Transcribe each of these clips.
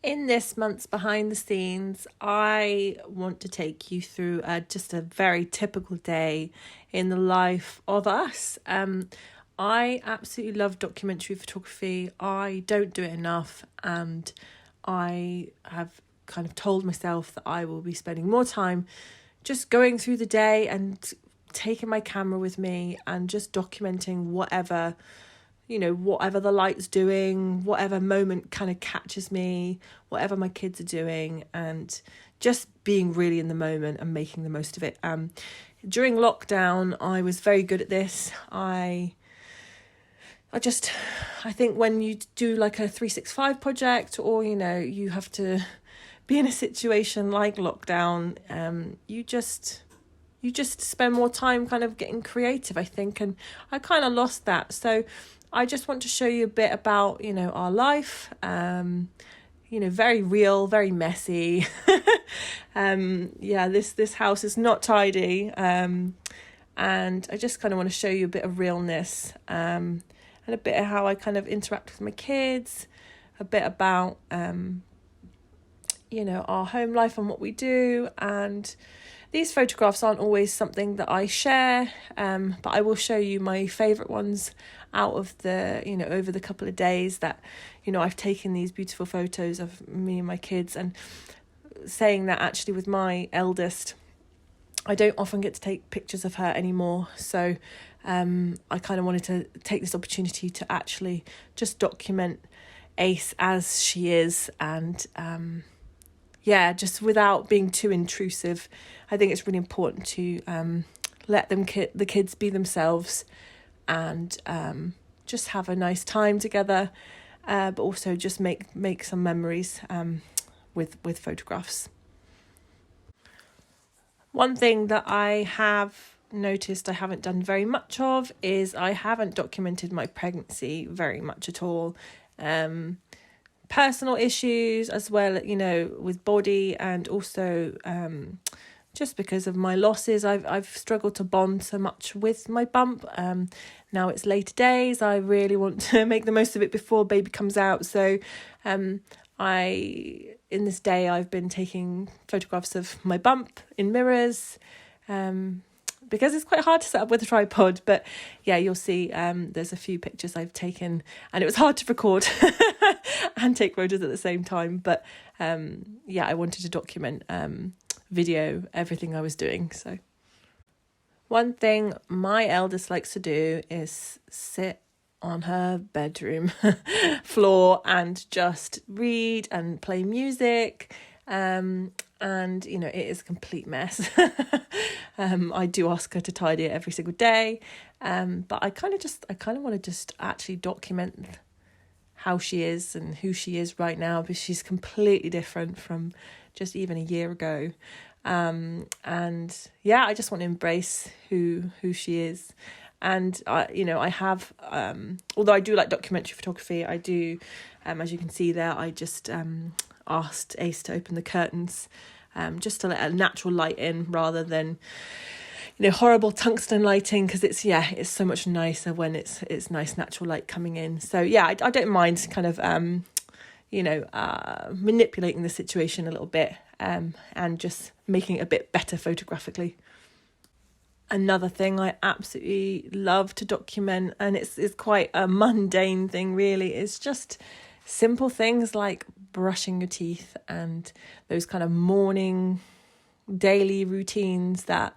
In this month's behind the scenes, I want to take you through just a very typical day in the life of us. I absolutely love documentary photography. I don't do it enough, and I have kind of told myself that I will be spending more time just going through the day and taking my camera with me and just documenting whatever the light's doing, whatever moment kind of catches me, whatever my kids are doing, and just being really in the moment and making the most of it. During lockdown, I was very good at this. I think when you do like a 365 project, or, you have to be in a situation like lockdown, you just spend more time kind of getting creative, I think, and I kind of lost that. So I just want to show you a bit about, our life, very real, very messy. This house is not tidy. And I just kind of want to show you a bit of realness, and a bit of how I kind of interact with my kids, a bit about, our home life and what we do. And these photographs aren't always something that I share, but I will show you my favourite ones out of the, over the couple of days that, I've taken these beautiful photos of me and my kids. And saying that, actually, with my eldest, I don't often get to take pictures of her anymore. So I kind of wanted to take this opportunity to actually just document Ace as she is, and just without being too intrusive. I think it's really important to let the kids be themselves, and just have a nice time together, but also just make some memories with photographs. One thing that I have noticed I haven't done very much of is I haven't documented my pregnancy very much at all. Personal issues as well, with body, and also just because of my losses, I've struggled to bond so much with my bump. Now it's later days. I really want to make the most of it before baby comes out. So in this day, I've been taking photographs of my bump in mirrors, because it's quite hard to set up with a tripod. But yeah, you'll see there's a few pictures I've taken, and it was hard to record and take photos at the same time. But I wanted to document, video everything I was doing. So one thing my eldest likes to do is sit on her bedroom floor and just read and play music. And it is a complete mess. I do ask her to tidy it every single day, but I kind of want to just actually document how she is and who she is right now, because she's completely different from just even a year ago. I just want to embrace who she is. And I have, although I do like documentary photography, I do, as you can see there, I just asked Ace to open the curtains, just to let a natural light in, rather than horrible tungsten lighting, because it's so much nicer when it's nice natural light coming in. So I don't mind kind of manipulating the situation a little bit, and just making it a bit better photographically. Another thing I absolutely love to document, and it's quite a mundane thing really, is just simple things like brushing your teeth and those kind of morning daily routines that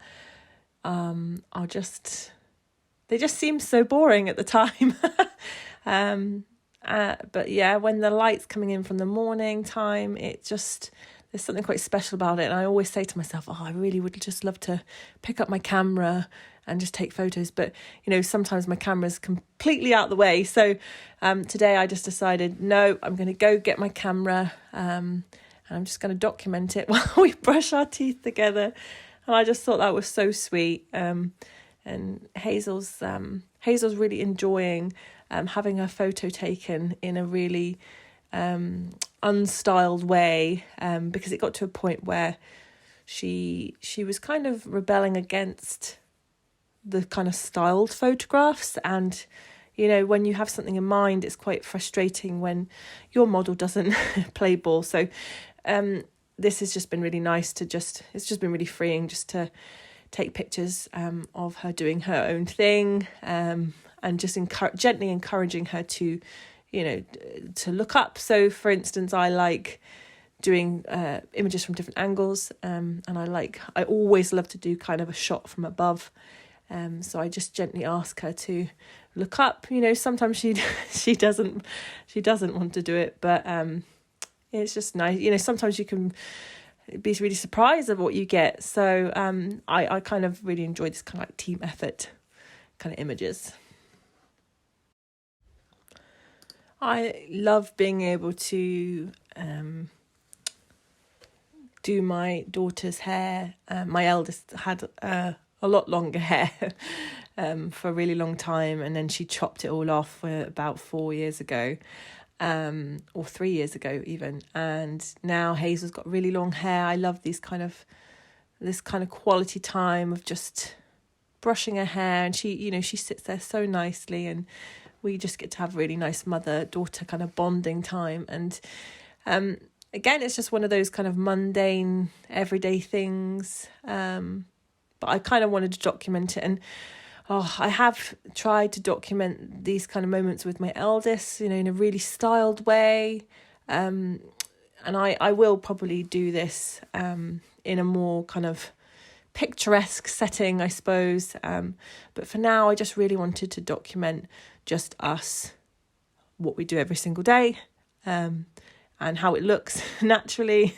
they just seem so boring at the time. But when the light's coming in from the morning time, there's something quite special about it. And I always say to myself, I really would just love to pick up my camera and just take photos. But, sometimes my camera's completely out the way. So today I just decided, no, I'm going to go get my camera, and I'm just going to document it while we brush our teeth together. And I just thought that was so sweet. And Hazel's really enjoying having her photo taken in a really unstyled way, because it got to a point where she was kind of rebelling against the kind of styled photographs, and when you have something in mind, it's quite frustrating when your model doesn't play ball. So this has just been really nice it's just been really freeing just to take pictures of her doing her own thing, and just gently encouraging her to, to look up. So for instance, I like doing images from different angles, and I always love to do kind of a shot from above. So I just gently ask her to look up. Sometimes she doesn't want to do it, but it's just nice. Sometimes you can be really surprised at what you get. So I kind of really enjoy this kind of like team effort kind of images. I love being able to do my daughter's hair. My eldest had a lot longer hair for a really long time, and then she chopped it all off about 4 years ago. Or 3 years ago even, and now Hazel's got really long hair. I love this kind of quality time of just brushing her hair, and she sits there so nicely, and we just get to have really nice mother-daughter kind of bonding time. And again, it's just one of those kind of mundane everyday things, but I kind of wanted to document it. And I have tried to document these kind of moments with my eldest, in a really styled way. And I will probably do this in a more kind of picturesque setting, I suppose. But for now, I just really wanted to document just us, what we do every single day, and how it looks naturally.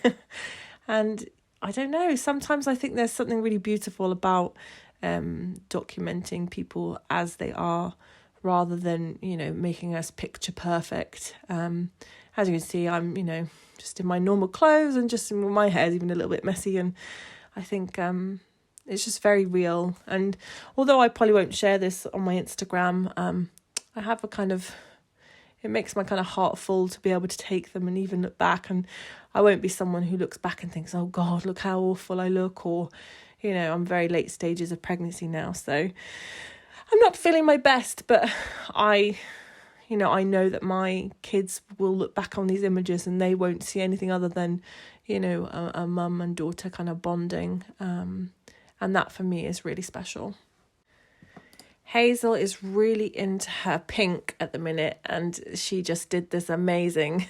And I don't know, sometimes I think there's something really beautiful about documenting people as they are, rather than making us picture perfect. As you can see, I'm just in my normal clothes, and just my hair's even a little bit messy, and I think it's just very real. And although I probably won't share this on my Instagram, I have it makes my kind of heart full to be able to take them and even look back, and I won't be someone who looks back and thinks, oh God, look how awful I look, or I'm very late stages of pregnancy now, so I'm not feeling my best, but I know that my kids will look back on these images and they won't see anything other than, a mum and daughter kind of bonding. And that for me is really special. Hazel is really into her pink at the minute, and she just did this amazing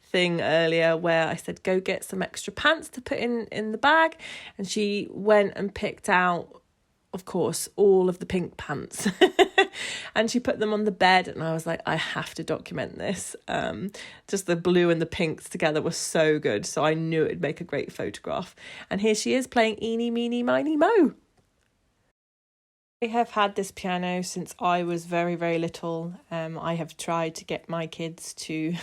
thing earlier where I said, go get some extra pants to put in the bag. And she went and picked out, of course, all of the pink pants and she put them on the bed, and I was like, I have to document this. Just the blue and the pinks together was so good. So I knew it'd make a great photograph. And here she is playing Eeny, Meeny, Miny, Mo. I have had this piano since I was very, very little. I have tried to get my kids to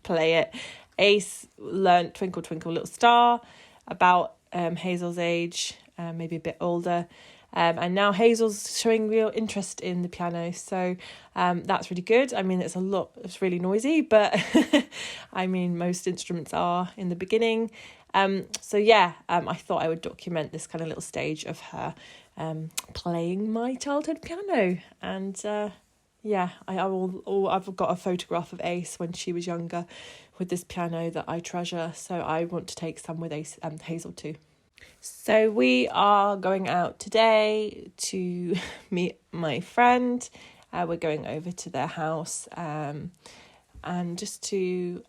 play it. Ace learnt Twinkle, Twinkle, Little Star about Hazel's age, maybe a bit older. And now Hazel's showing real interest in the piano. So that's really good. I mean, it's really noisy, but I mean, most instruments are in the beginning. I thought I would document this kind of little stage of her playing my childhood piano. And I've got a photograph of Ace when she was younger with this piano that I treasure. So I want to take some with Hazel too. So we are going out today to meet my friend. We're going over to their house, and just to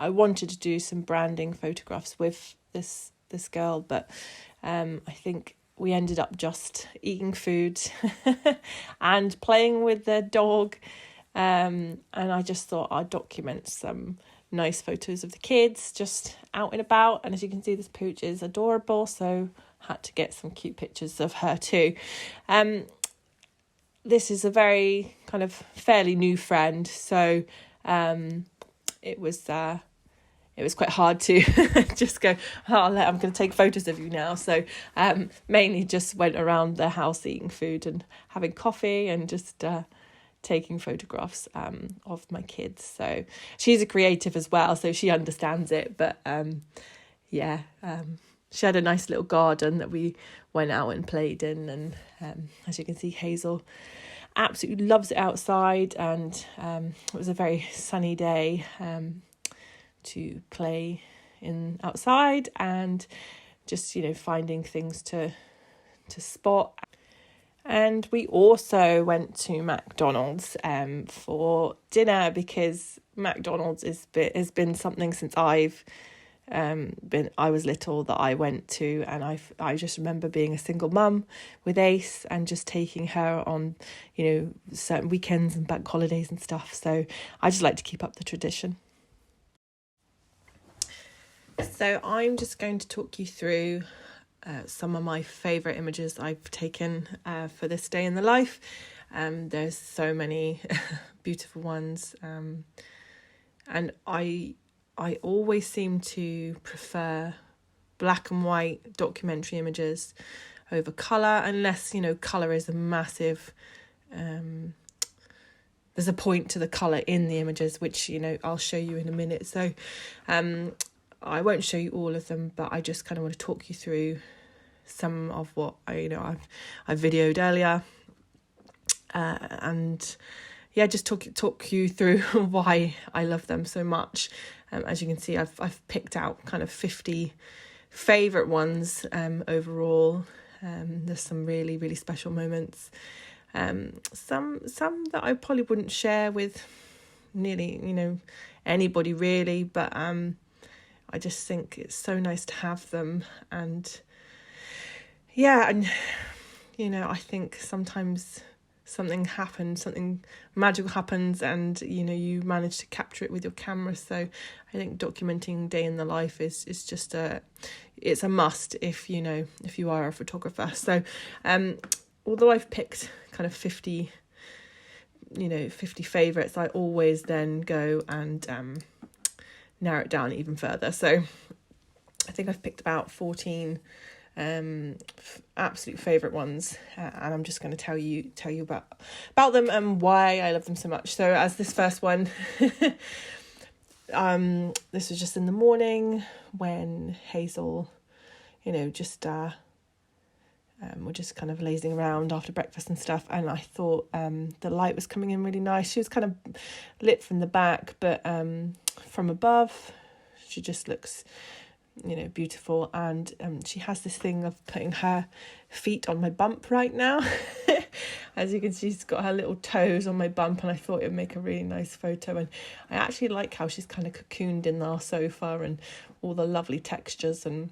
I wanted to do some branding photographs with this girl, but I think we ended up just eating food and playing with the dog, and I just thought I'd document some nice photos of the kids just out and about. And as you can see, this pooch is adorable, so had to get some cute pictures of her too. This is a very kind of fairly new friend, so it was quite hard to just go, I'm going to take photos of you now. So mainly just went around the house eating food and having coffee and just taking photographs of my kids. So she's a creative as well, so she understands it. But she had a nice little garden that we went out and played in. And as you can see, Hazel absolutely loves it outside, and it was a very sunny day to play in outside and just, you know, finding things to spot. And we also went to McDonald's for dinner, because McDonald's has been something since I was little that I went to, and I just remember being a single mum with Ace and just taking her on, you know, certain weekends and bank holidays and stuff. So I just like to keep up the tradition. So I'm just going to talk you through some of my favourite images I've taken for this day in the life. There's so many beautiful ones, and I always seem to prefer black and white documentary images over colour, unless, you know, colour is a massive... there's a point to the colour in the images, which, you know, I'll show you in a minute. So I won't show you all of them, but I just kind of want to talk you through some of what I've videoed earlier, and yeah, just talk you through why I love them so much. As you can see, I've picked out kind of 50 favourite ones overall. There's some really, really special moments. Some that I probably wouldn't share with nearly, you know, anybody really, but I just think it's so nice to have them. And yeah, and you know, I think sometimes something magical happens, and you know, you manage to capture it with your camera. So I think documenting day in the life is just it's a must if you are a photographer. So although I've picked kind of 50 favorites, I always then go and narrow it down even further. So I think I've picked about 14 absolute favourite ones, and I'm just going to tell you about them and why I love them so much. So as this first one, this was just in the morning when Hazel, you know, just we're just kind of lazing around after breakfast and stuff, and I thought the light was coming in really nice. She was kind of lit from the back, but from above she just looks, you know, beautiful. And she has this thing of putting her feet on my bump right now. As you can see, she's got her little toes on my bump, and I thought it would make a really nice photo. And I actually like how she's kind of cocooned in our sofa and all the lovely textures. And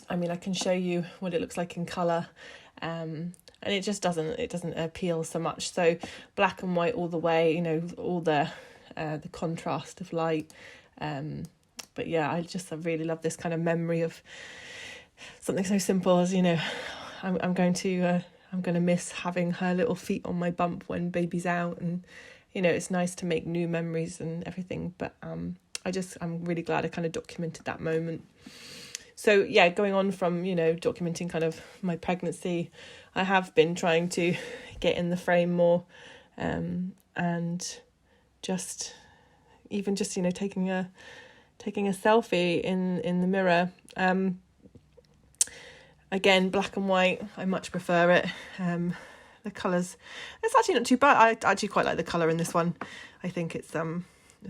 I mean, I can show you what it looks like in colour, and it just doesn't appeal so much. So black and white all the way, you know, all the contrast of light. But yeah, I really love this kind of memory of something so simple as, you know, I'm going to miss having her little feet on my bump when baby's out, and you know, it's nice to make new memories and everything. But I'm really glad I kind of documented that moment. So yeah, going on from, you know, documenting kind of my pregnancy, I have been trying to get in the frame more, and just you know, taking a selfie in the mirror. Again, black and white, I much prefer it. The colours, it's actually not too bad. I actually quite like the colour in this one. I think it's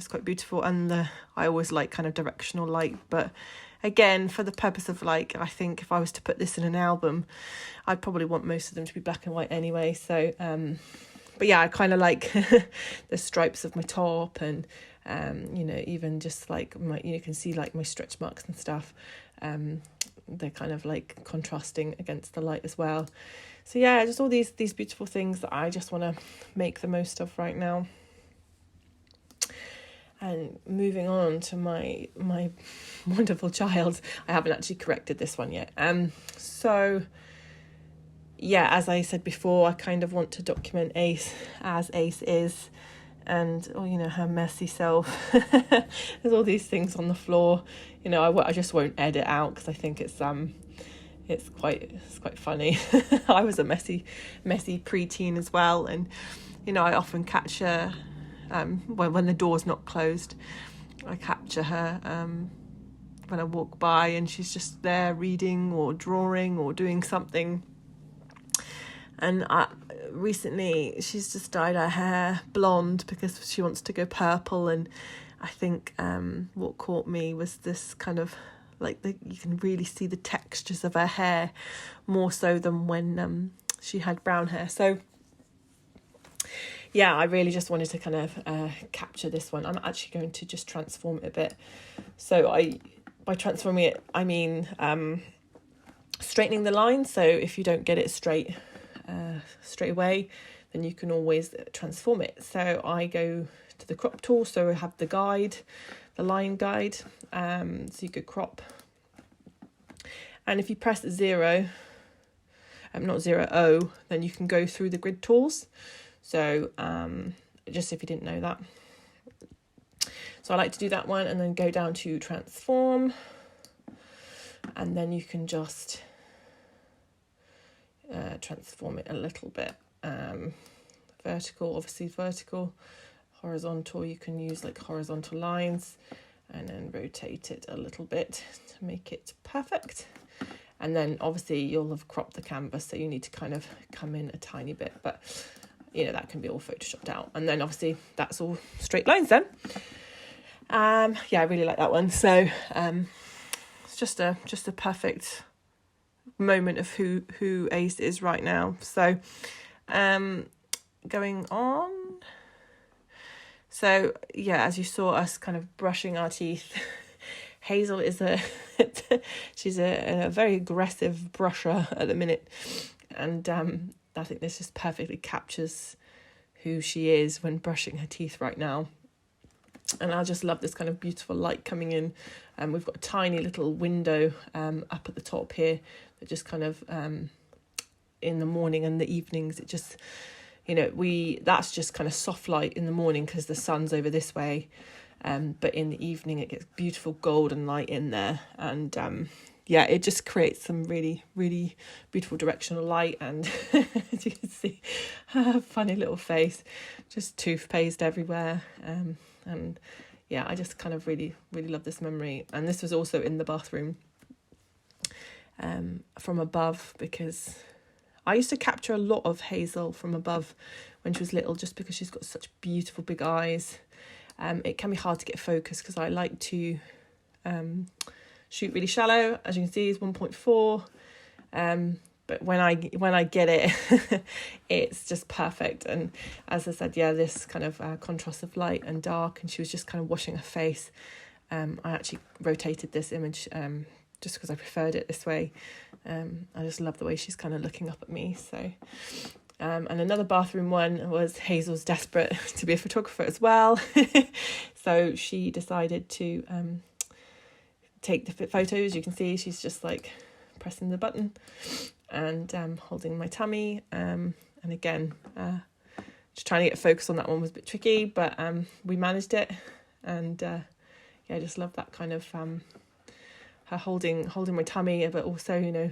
quite beautiful, and I always like kind of directional light. But again, for the purpose of, like, I think if I was to put this in an album, I'd probably want most of them to be black and white anyway. So but yeah, I kind of like the stripes of my top, and you know, even just like you can see like my stretch marks and stuff. They're kind of like contrasting against the light as well. So yeah, just all these beautiful things that I just want to make the most of right now. And moving on to my wonderful child, I haven't actually corrected this one yet. So yeah, as I said before, I kind of want to document Ace as Ace is, and you know, her messy self. There's all these things on the floor. You know, I just won't edit out because I think it's quite funny. I was a messy preteen as well, and you know, I often catch her when the door's not closed. I capture her when I walk by, and she's just there reading or drawing or doing something. And recently she's just dyed her hair blonde because she wants to go purple, and I think what caught me was this kind of like you can really see the textures of her hair more so than when she had brown hair. So yeah, I really just wanted to kind of capture this one. I'm actually going to just transform it a bit. So by transforming it, I mean straightening the line. So if you don't get it straight away, then you can always transform it. So I go to the crop tool. So I have the guide, the line guide. So you could crop. And if you press 0, not 0, then you can go through the grid tools. So just if you didn't know that. So I like to do that one and then go down to transform. And then you can just transform it a little bit. Vertical, obviously vertical. Horizontal, you can use like horizontal lines. And then rotate it a little bit to make it perfect. And then obviously you'll have cropped the canvas, so you need to kind of come in a tiny bit. But that can be all photoshopped out, and then obviously that's all straight lines then. I really like that one. So it's just a perfect moment of who Ace is right now. So going on, so as you saw us kind of brushing our teeth, Hazel is she's a very aggressive brusher at the minute, and I think this just perfectly captures who she is when brushing her teeth right now. And I just love this kind of beautiful light coming in. We've got a tiny little window up at the top here that just kind of in the morning and the evenings, it just, that's just kind of soft light in the morning because the sun's over this way. But in the evening it gets beautiful golden light in there, and it just creates some really, really beautiful directional light. And as you can see, a funny little face, just toothpaste everywhere. I just kind of really, really love this memory. And this was also in the bathroom from above, because I used to capture a lot of Hazel from above when she was little, just because she's got such beautiful big eyes. It can be hard to get focus because I like to shoot really shallow. As you can see, it's 1.4. But when I get it, it's just perfect. And as I said, this kind of contrast of light and dark, and she was just kind of washing her face. I actually rotated this image just because I preferred it this way. I just love the way she's kind of looking up at me. So. And another bathroom one was Hazel's desperate to be a photographer as well. So she decided to take the photos. You can see she's just like pressing the button and holding my tummy. And again, just trying to get focus on that one was a bit tricky, but we managed it. And I just love that kind of her holding my tummy, but also,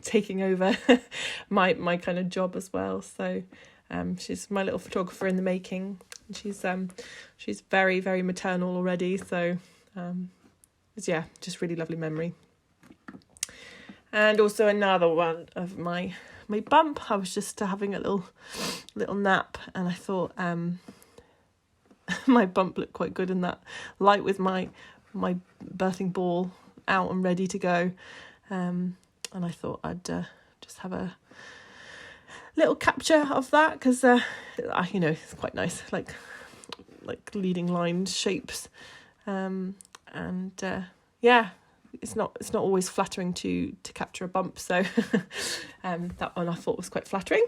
taking over my kind of job as well. So she's my little photographer in the making. She's very, very maternal already. So just really lovely memory. And also another one of my bump. I was just having a little nap, and I thought my bump looked quite good in that light with my birthing ball out and ready to go, and I thought I'd just have a little capture of that, because it's quite nice, like leading line shapes, it's not always flattering to capture a bump, so that one I thought was quite flattering.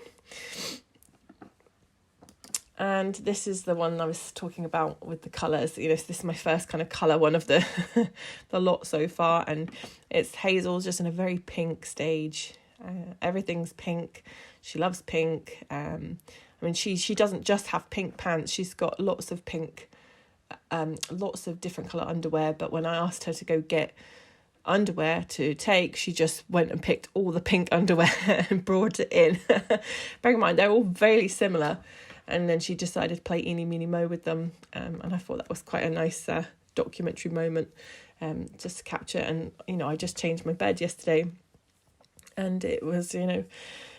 And this is the one I was talking about with the colours. This is my first kind of colour one of the the lot so far. And it's Hazel's just in a very pink stage. Everything's pink. She loves pink. She doesn't just have pink pants. She's got lots of pink, lots of different colour underwear. But when I asked her to go get underwear to take, she just went and picked all the pink underwear and brought it in. Bear in mind, they're all very similar. And then she decided to play eeny, meeny, mo with them. And I thought that was quite a nice documentary moment just to capture. And, I just changed my bed yesterday. And it was,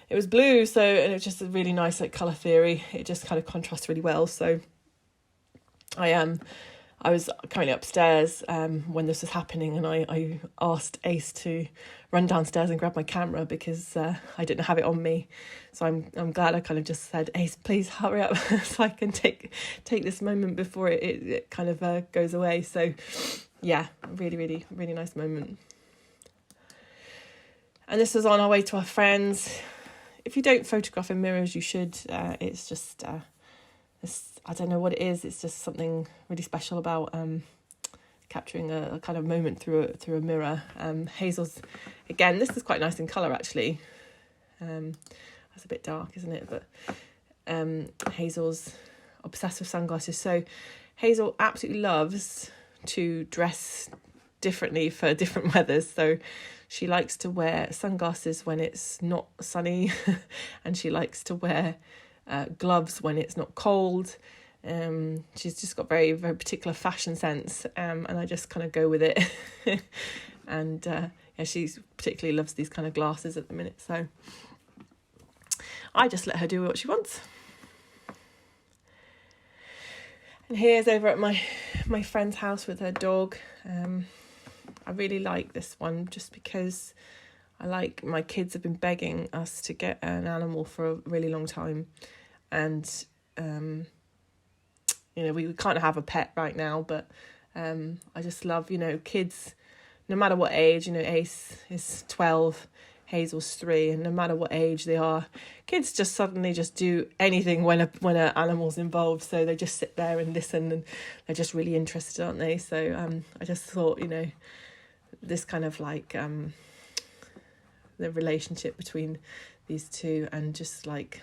it was blue, so, and it was just a really nice like colour theory. It just kind of contrasts really well. So I was currently upstairs when this was happening, and I asked Ace to run downstairs and grab my camera because I didn't have it on me. So I'm glad I kind of just said, Ace, please hurry up so I can take this moment before it kind of goes away. So yeah, really, really, really nice moment. And this was on our way to our friends. If you don't photograph in mirrors, you should. It's just... I don't know what it is. It's just something really special about capturing a kind of moment through a mirror. Hazel's, again, this is quite nice in colour actually. That's a bit dark, isn't it? But Hazel's obsessed with sunglasses. So Hazel absolutely loves to dress differently for different weathers. So she likes to wear sunglasses when it's not sunny, and she likes to wear gloves when it's not cold. She's just got very, very particular fashion sense, and I just kind of go with it. And yeah, she particularly loves these kind of glasses at the minute, so I just let her do what she wants. And here's over at my friend's house with her dog. I really like this one just because my kids have been begging us to get an animal for a really long time, and we can't have a pet right now, but I just love, kids, no matter what age. Ace is 12, Hazel's 3, and no matter what age they are, kids just suddenly just do anything when an animal's involved. So they just sit there and listen, and they're just really interested, aren't they? So I just thought, this kind of like the relationship between these two, and just like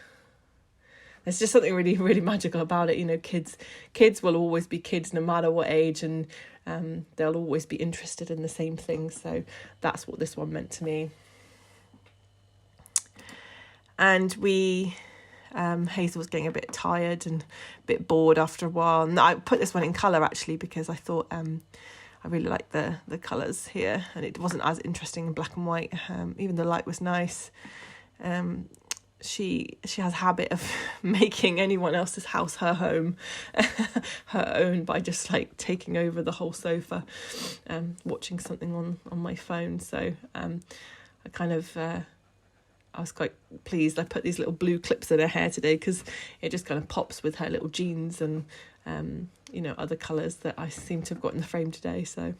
there's just something really, really magical about it. Kids will always be kids no matter what age, and they'll always be interested in the same things. So that's what this one meant to me. And Hazel was getting a bit tired and a bit bored after a while, and I put this one in colour actually because I thought I really liked the colours here, and it wasn't as interesting in black and white. Even the light was nice. She has a habit of making anyone else's house her home, her own, by just like taking over the whole sofa, watching something on my phone. So I was quite pleased. I put these little blue clips in her hair today because it just kind of pops with her little jeans and other colours that I seem to have got in the frame today. So.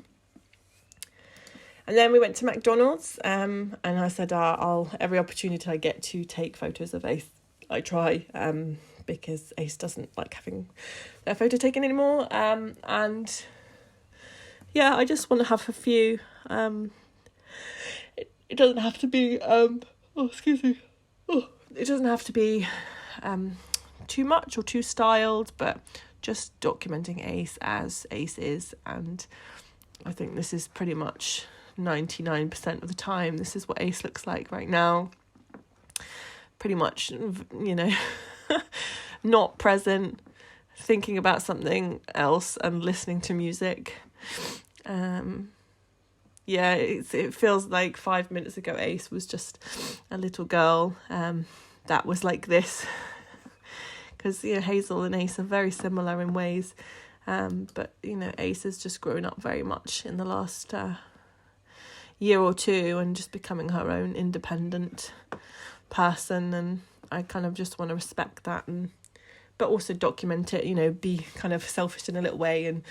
And then we went to McDonald's, and I said, I'll every opportunity I get to take photos of Ace, I try, because Ace doesn't like having their photo taken anymore. And yeah, I just want to have a few. It doesn't have to be, excuse me. It doesn't have to be too much or too styled, but just documenting Ace as Ace is. And I think this is pretty much 99% of the time, this is what Ace looks like right now. Pretty much, not present, thinking about something else and listening to music. It feels like 5 minutes ago Ace was just a little girl that was like this. Because Hazel and Ace are very similar in ways, but Ace has just grown up very much in the last year or two and just becoming her own independent person, and I kind of just want to respect that, but also document it, be kind of selfish in a little way and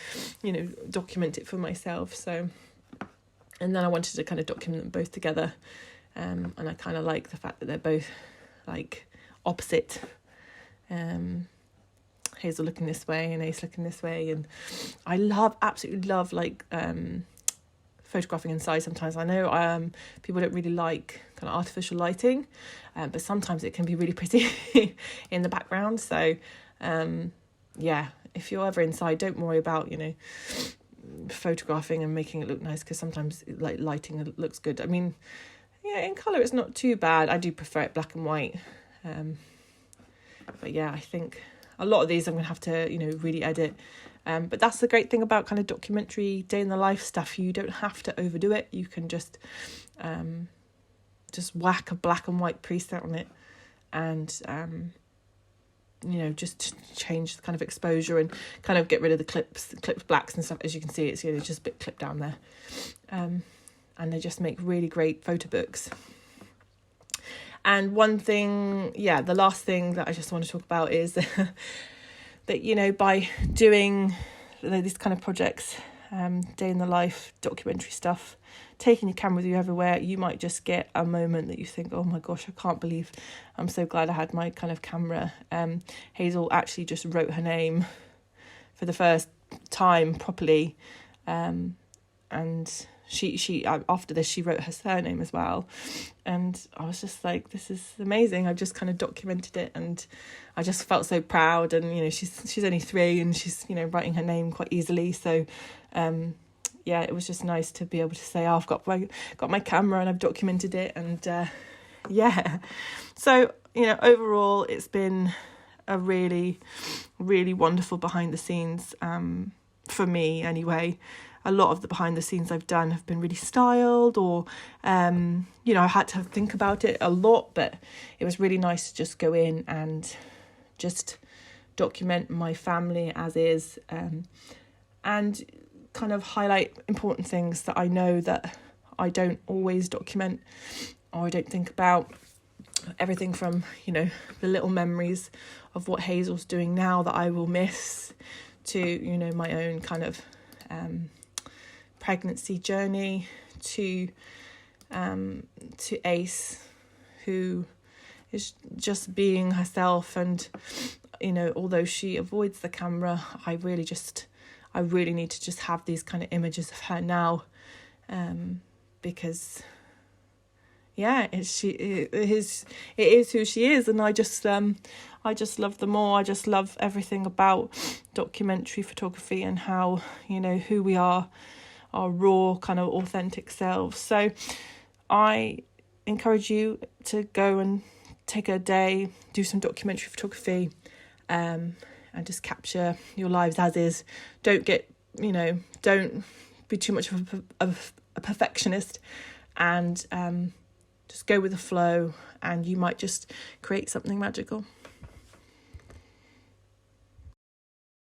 document it for myself. So, and then I wanted to kind of document them both together, and I kind of like the fact that they're both like opposite, Hazel looking this way and Ace looking this way. And I absolutely love photographing inside. Sometimes I know people don't really like kind of artificial lighting, but sometimes it can be really pretty in the background. So if you're ever inside, don't worry about photographing and making it look nice, because sometimes like lighting looks good. I mean, in colour it's not too bad. I do prefer it black and white, but I think a lot of these I'm gonna have to really edit. But that's the great thing about kind of documentary day in the life stuff. You don't have to overdo it. You can just whack a black and white preset on it, and just change the kind of exposure and kind of get rid of the clips blacks and stuff. As you can see, it's just a bit clipped down there, and they just make really great photo books. And one thing, the last thing that I just want to talk about is that by doing these kind of projects, day in the life documentary stuff, taking your camera with you everywhere, you might just get a moment that you think, oh my gosh, I can't believe I'm so glad I had my kind of camera. Hazel actually just wrote her name for the first time properly, and she after this she wrote her surname as well, and I was just like, this is amazing. I just kind of documented it, and I just felt so proud. And she's only 3, and she's writing her name quite easily, so it was just nice to be able to say, I've got my camera and I've documented it. And so overall it's been a really, really wonderful behind the scenes, for me anyway. A lot of the behind the scenes I've done have been really styled, or I had to think about it a lot, but it was really nice to just go in and just document my family as is, and kind of highlight important things that I know that I don't always document or I don't think about. Everything from the little memories of what Hazel's doing now that I will miss, to my own kind of pregnancy journey, to Ace, who is just being herself. And although she avoids the camera, I really need to just have these kind of images of her now, because it is who she is, and I just love them all. I just love everything about documentary photography and how who we are, our raw kind of authentic selves. So I encourage you to go and take a day, do some documentary photography, and just capture your lives as is. Don't be too much of a perfectionist, and just go with the flow, and you might just create something magical.